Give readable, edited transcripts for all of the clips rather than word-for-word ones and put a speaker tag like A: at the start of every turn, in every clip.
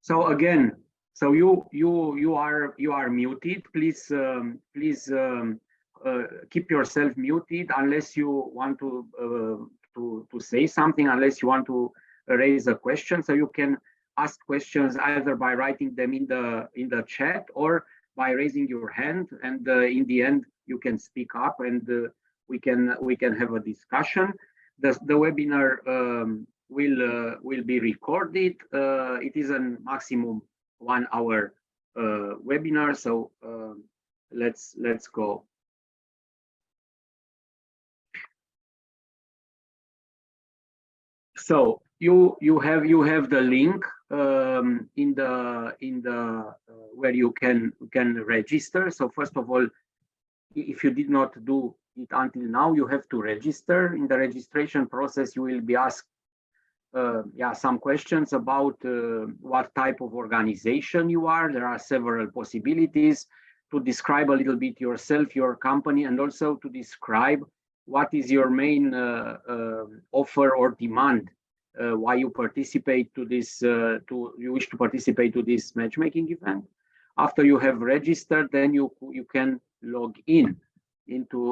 A: So again, so you are muted. Please keep yourself muted unless you want to say something, unless you want to raise a question. So you can ask questions either by writing them in the chat or by raising your hand, and in the end you can speak up, and we can have a discussion. The webinar will be recorded. It is a maximum 1 hour webinar. So let's go. So you have the link in the where you can register. So first of all, if you did not do it until now, you have to register. In the registration process, you will be asked some questions about what type of organization you are. There are several possibilities to describe a little bit yourself, your company, and also to describe what is your main offer or demand, why you participate to this, you wish to participate to this matchmaking event. After you have registered, then you can log into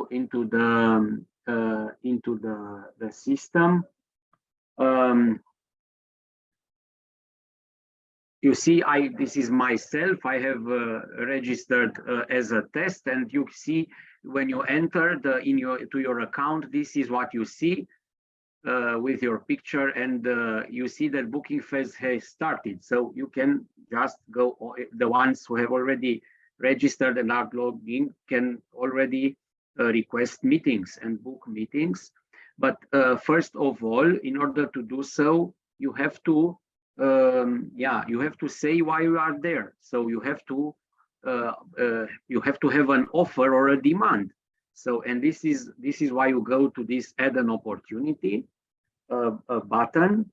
A: the system. You see, this is myself. I have registered as a test, and you see when you enter to your account, this is what you see with your picture, and you see that booking phase has started. So you can just go. The ones who have already registered and are logged in can already request meetings and book meetings. But first of all, in order to do so, you have to you have to say why you are there. So you have to have an offer or a demand. So, and this is why you go to this add an opportunity button,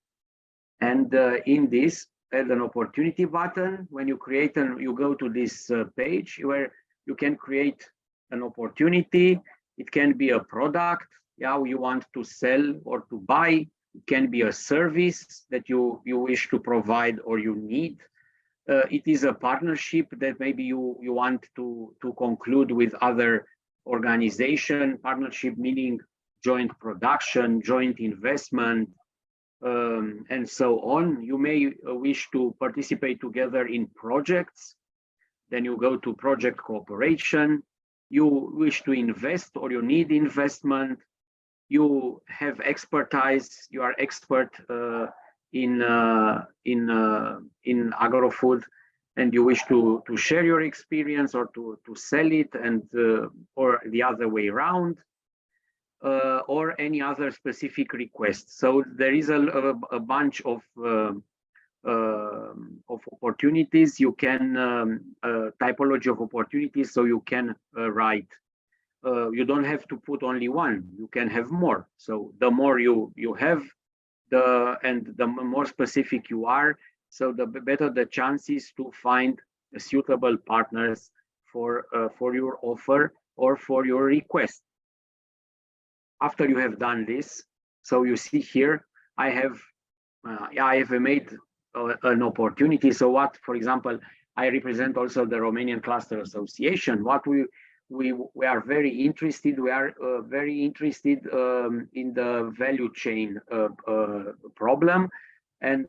A: and in this add an opportunity button, when you create you go to this page where you can create an opportunity. It can be a product, you want to sell or to buy. It can be a service that you wish to provide or you need. It is a partnership that maybe you want to conclude with other organization. Partnership meaning joint production, joint investment, and so on. You may wish to participate together in projects. Then you go to project cooperation. You wish to invest or you need investment. You have expertise. You are expert in agri-food, and you wish to share your experience or to sell it, and or the other way around, or any other specific request. So there is a bunch of opportunities. You can typology of opportunities. So you can write. You don't have to put only one. You can have more. So the more you have, the more specific you are, so the better the chances to find suitable partners for your offer or for your request. After you have done this, so you see here, I have made an opportunity. So what, for example, I represent also the Romanian Cluster Association. What we are very interested. We are very interested in the value chain problem, and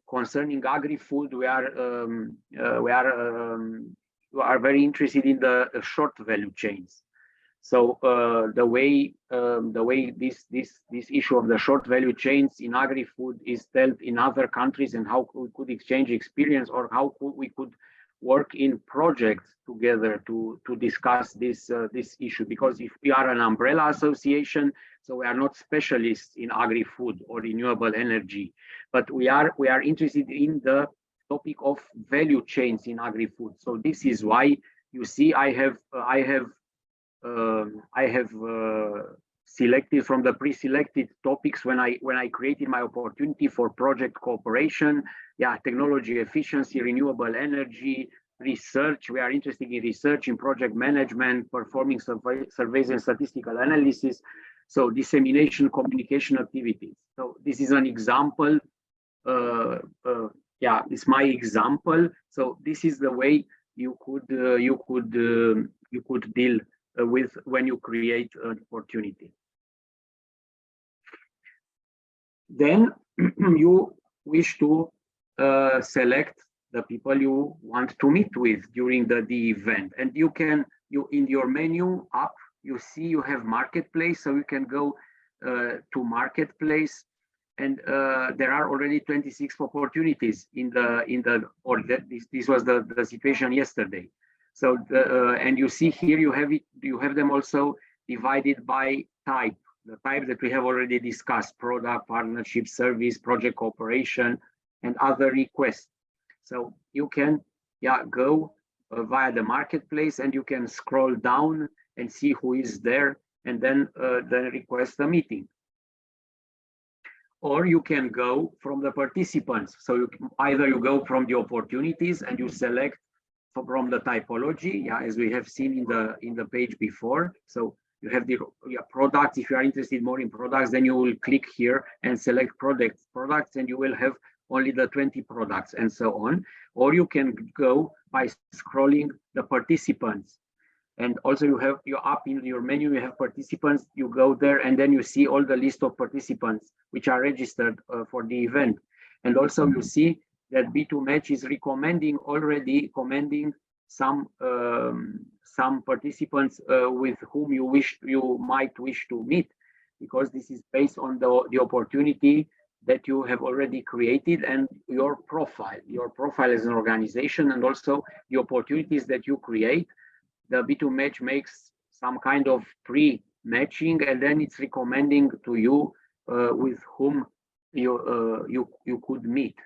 A: concerning agri-food, we are very interested in the short value chains. So the way this issue of the short value chains in agri-food is dealt in other countries, and how we could exchange experience, or how we could work in projects together to discuss this issue. Because if we are an umbrella association, so we are not specialists in agri-food or renewable energy, but we are interested in the topic of value chains in agri-food. So this is why you see I have selected from the pre-selected topics when I created my opportunity for project cooperation. Technology efficiency, renewable energy, research. We are interested in research, in project management, performing surveys and statistical analysis. So dissemination, communication activities. So this is an example yeah, it's my example. So this is the way you could deal with when you create an opportunity. Then you wish to select the people you want to meet with during the event, and you in your menu up you see you have marketplace, so you can go to marketplace, and there are already 26 opportunities or this was the situation yesterday. So and you see here you have them also divided by type, the type that we have already discussed: product, partnership, service, project cooperation, and other requests. So you can go via the marketplace, and you can scroll down and see who is there, and then request a meeting. Or you can go from the participants. So either you go from the opportunities and you select from the typology, as we have seen in the page before. So you have the products. If you are interested more in products, then you will click here and select products, and you will have only the 20 products and so on. Or you can go by scrolling the participants. And also you're up in your menu, you have participants, you go there, and then you see all the list of participants which are registered for the event. And also you see that B2Match is recommending some participants with whom you might wish to meet, because this is based on the opportunity that you have already created and your profile as an organization, and also the opportunities that you create. The B2Match makes some kind of pre-matching, and then it's recommending to you with whom you could meet.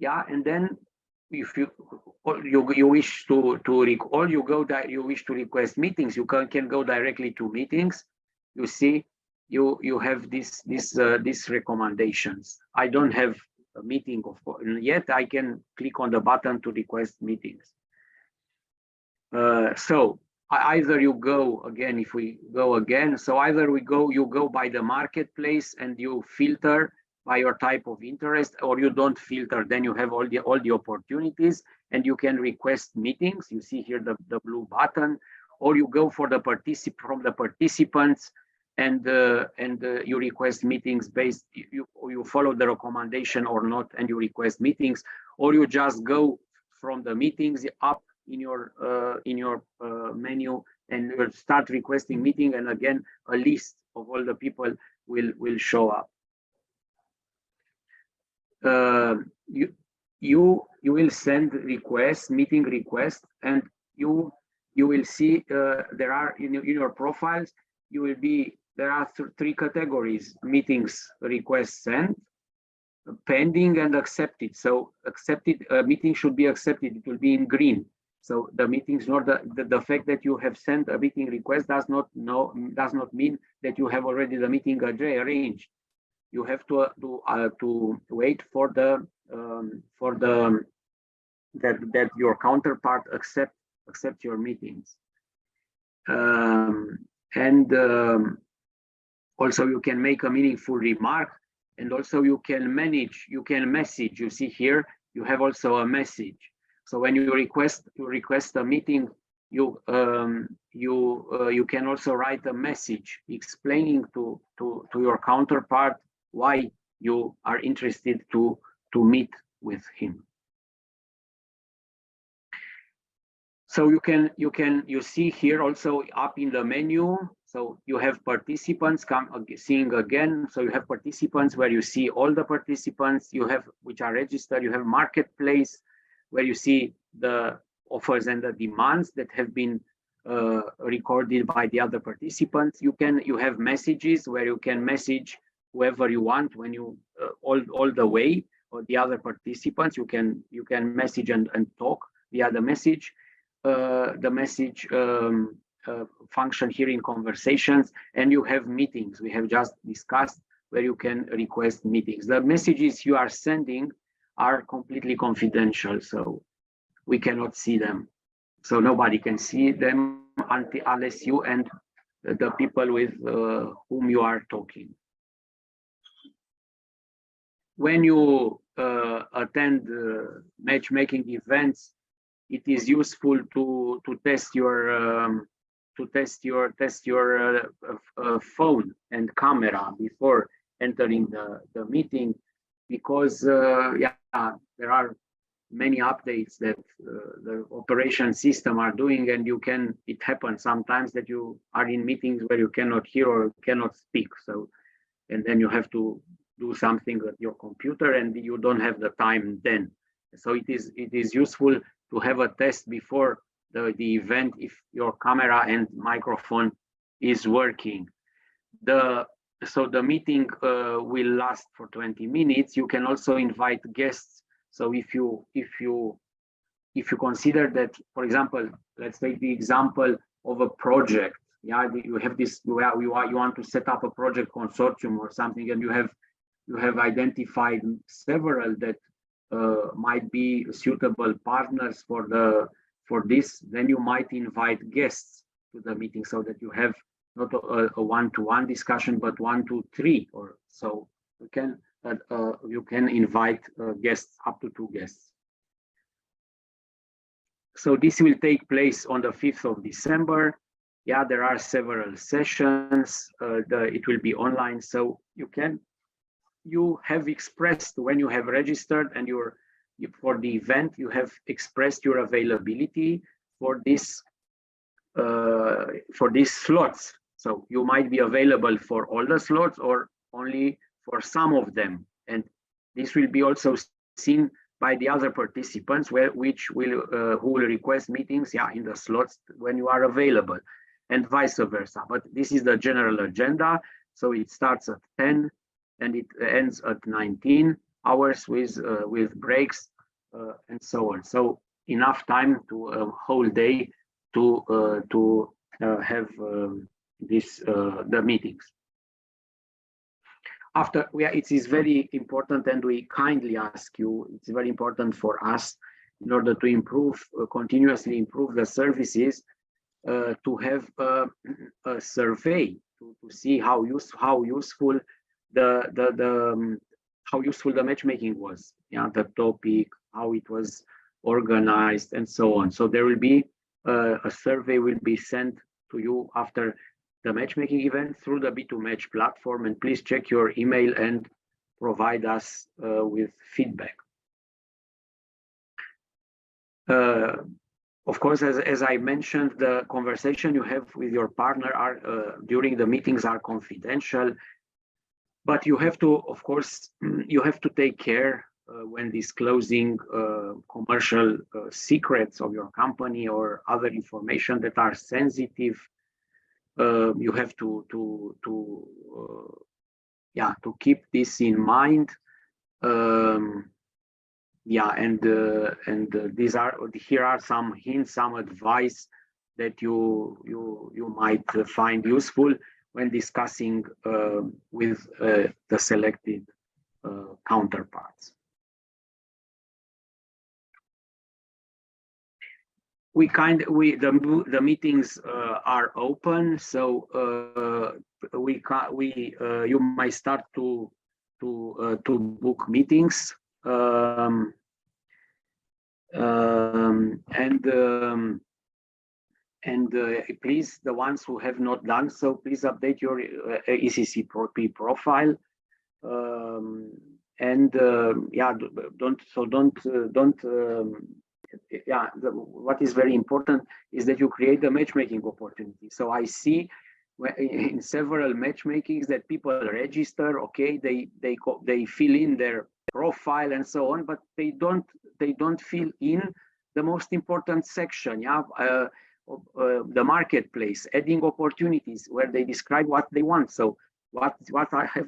A: And then if you wish you wish to request meetings, you can go directly to meetings. You see, you have these recommendations. I don't have a meeting yet. I can click on the button to request meetings. So either you go again, if we go again, so either you go by the marketplace and you filter by your type of interest, or you don't filter, then you have all the opportunities and you can request meetings. You see here the blue button, or you go from the participants and you request meetings based, you follow the recommendation or not, and you request meetings, or you just go from the meetings up in your menu and you'll start requesting meeting, and again a list of all the people will show up. You will send meeting requests, and you will see there are in your profiles there are three categories: meetings requests sent, pending, and accepted. So accepted meeting should be accepted. It will be in green. So the meetings, not the fact that you have sent a meeting request does not mean that you have already the meeting arranged. You have to wait for that your counterpart accept your meetings. Also you can make a meaningful remark, and also you can message. You see here you have also a message. So when you request a meeting, you can also write a message explaining to your counterpart why you are interested to meet with him. So you see here also up in the menu. So you have participants seeing again. So you have participants where you see all the participants you have which are registered. You have marketplace, where you see the offers and the demands that have been recorded by the other participants. You have messages where you can message whoever you want when you all the way, or the other participants. You can message and talk via the message. The message function here in conversations, and you have meetings we have just discussed, where you can request meetings. The messages you are sending are completely confidential, so we cannot see them. So nobody can see them unless you and the people with whom you are talking. when you attend matchmaking events, it is useful to test your phone and camera before entering the meeting, because yeah, there are many updates that the operation system are doing, and it happens sometimes that you are in meetings where you cannot hear or cannot speak. So, and then you have to do something with your computer and you don't have the time then. So it is useful to have a test before the event if your camera and microphone is working. So the meeting will last for 20 minutes. You can also invite guests. So if you consider that, for example, let's take the example of a project. Yeah, you have this. You want to set up a project consortium or something, and you have identified several that might be suitable partners for this. Then you might invite guests to the meeting so that you have not a one-to-one discussion, but 1 to 3 or so. You can invite guests, up to 2 guests. So this will take place on the 5th of December. Yeah, there are several sessions. It will be online, so you have expressed when you have registered and for the event, you have expressed your availability for these slots. So you might be available for all the slots or only for some of them, and this will be also seen by the other participants, who will request meetings, yeah, in the slots when you are available, and vice versa. But this is the general agenda. So it starts at 10 and it ends at 19 hours with breaks and so on. So enough time to a whole day to have the meetings. It is very important, and we kindly ask you, it's very important for us in order to continuously improve the services, to have a survey to see how useful the matchmaking was, yeah, the topic, how it was organized, and so on. So there will be a survey will be sent to you after the matchmaking event through the B2Match platform, and please check your email and provide us with feedback. Of course, as I mentioned, the conversation you have with your partner during the meetings are confidential, but you have to, of course, you have to take care when disclosing commercial secrets of your company or other information that are sensitive. You have to keep this in mind. Here are some hints, some advice that you might find useful when discussing with the selected counterparts. The meetings are open, so you might start to book meetings, please, the ones who have not done so, please update your ECCP profile, what is very important is that you create the matchmaking opportunity. So I see in several matchmakings that people register, okay, they fill in their profile and so on, but they don't fill in the most important section, the marketplace, adding opportunities, where they describe what they want. So what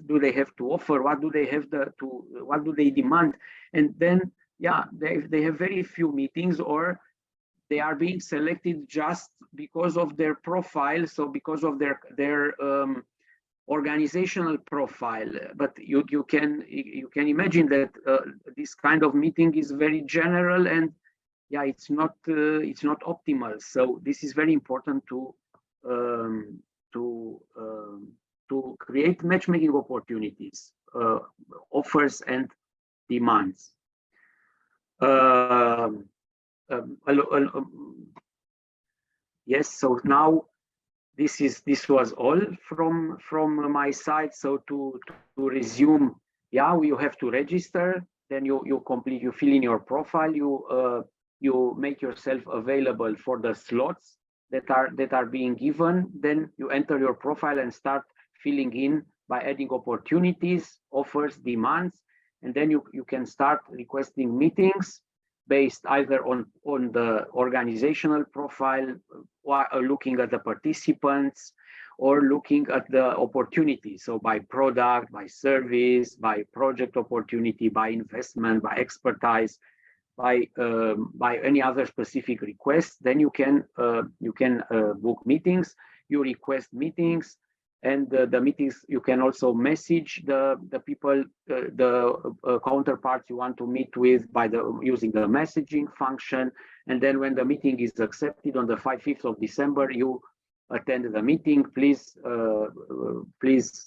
A: do they have to offer? What do they have what do they demand? And then they have very few meetings, or they are being selected just because of their profile, so because of their organizational profile. But you can imagine that this kind of meeting is very general, and it's not optimal. So this is very important to create matchmaking opportunities, offers, and demands. Yes, so now this was all from my side. So to resume, yeah, you have to register, then you complete, you fill in your profile, you make yourself available for the slots that are being given, then you enter your profile and start filling in by adding opportunities, offers, demands, and then you can start requesting meetings based either on the organizational profile, or looking at the participants, or looking at the opportunity. So by product, by service, by project opportunity, by investment, by expertise, by any other specific request. Then you can book meetings. You request meetings, and the meetings, you can also message the people, the counterparts you want to meet with by using the messaging function. And then when the meeting is accepted on the 5th of December, you attend the meeting. Please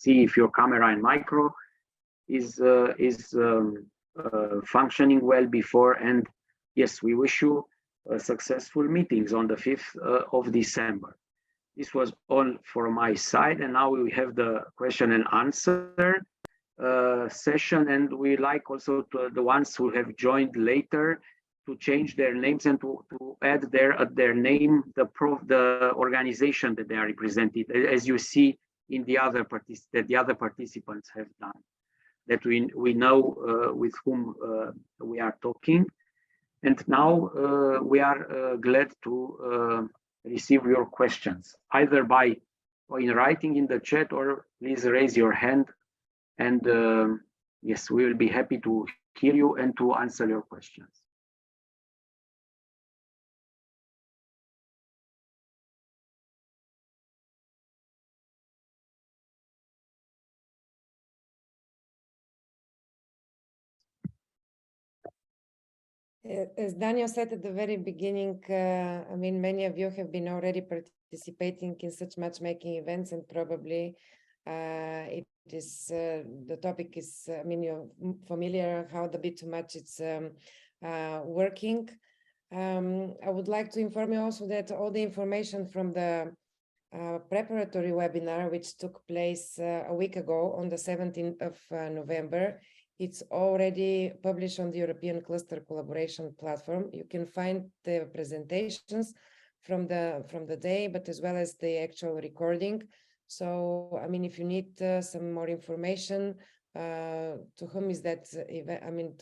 A: see if your camera and micro is functioning well before. And yes, we wish you successful meetings on the 5th of December. This was all for my side, and now we have the question and answer session, and we like also to the ones who have joined later to change their names and to add their name the organization that they are represented, as you see in the other participants have done, that we know with whom we are talking. And now we are glad to receive your questions, either in writing in the chat, or please raise your hand, and yes, we will be happy to hear you and to answer your questions.
B: As Daniel said at the very beginning, I mean, many of you have been already participating in such matchmaking events, and probably it is the topic is, I mean, you're familiar how the B2Match it's working. I would like to inform you also that all the information from the preparatory webinar, which took place a week ago on the 17th of November, it's already published on the European Cluster Collaboration Platform. You can find the presentations from the day, but as well as the actual recording. So, I mean, if you need some more information, to whom is that event? I mean,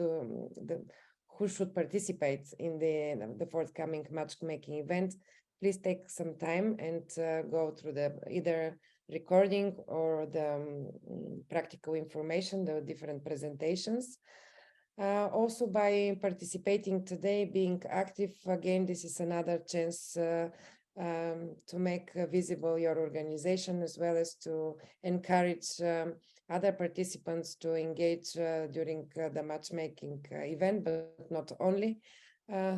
B: who should participate in the forthcoming matchmaking event? Please take some time and go through the either recording or the practical information, the different presentations. Also, by participating today, being active, again, this is another chance to make visible your organization, as well as to encourage other participants to engage during the matchmaking event, but not only.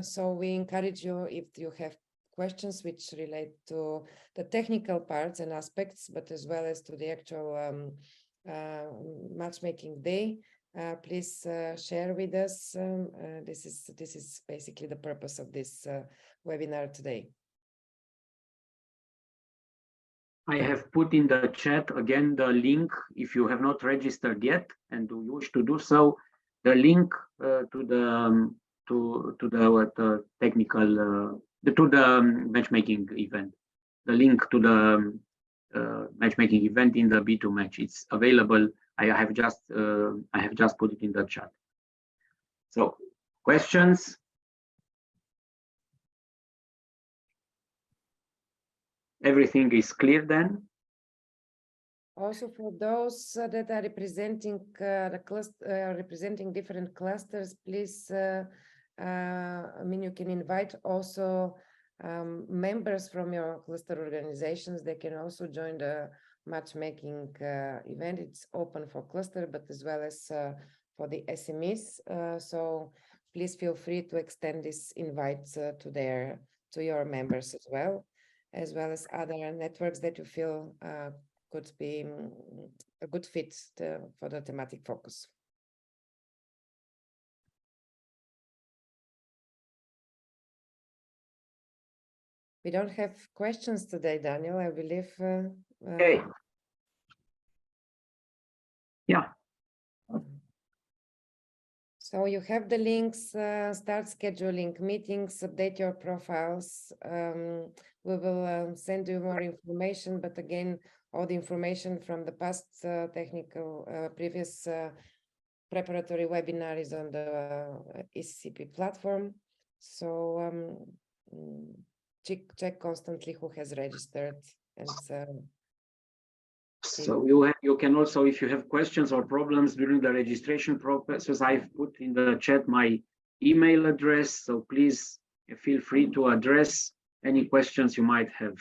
B: So we encourage you, if you have questions which relate to the technical parts and aspects, but as well as to the actual matchmaking day, please share with us. This is basically the purpose of this webinar today.
A: I have put in the chat again the link, if you have not registered yet and you wish to do so, the link to the technical to the matchmaking event. The link to the matchmaking event in the B2Match. It's available. I have just put it in the chat. So, questions? Everything is clear then?
B: Also, for those that are representing the cluster, representing different clusters, please. I mean, you can invite also members from your cluster organizations. They can also join the matchmaking event. It's open for cluster, but as well as for the SMEs. So please feel free to extend this invite to your members as well as other networks that you feel could be a good fit for the thematic focus. We don't have questions today, Daniel, I believe.
A: Okay. Yeah.
B: So you have the links, start scheduling meetings, update your profiles. We will send you more information, but again, all the information from the past previous preparatory webinar is on the ECCP platform. So check constantly who has registered, and
A: so you can also, if you have questions or problems during the registration process, I've put in the chat my email address, so please feel free to address any questions you might have.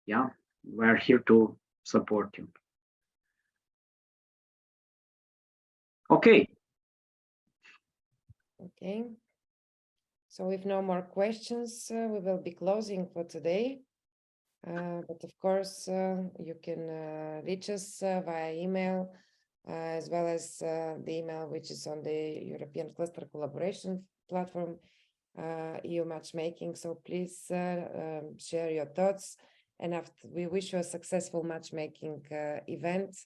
A: Yeah, we're here to support you. Okay.
B: Okay. So if no more questions, we will be closing for today. But of course, you can reach us via email, as well as the email which is on the European Cluster Collaboration Platform, EU Matchmaking. So please share your thoughts. And we wish you a successful matchmaking event.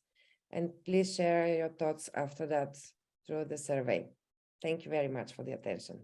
B: And please share your thoughts after that through the survey. Thank you very much for the attention.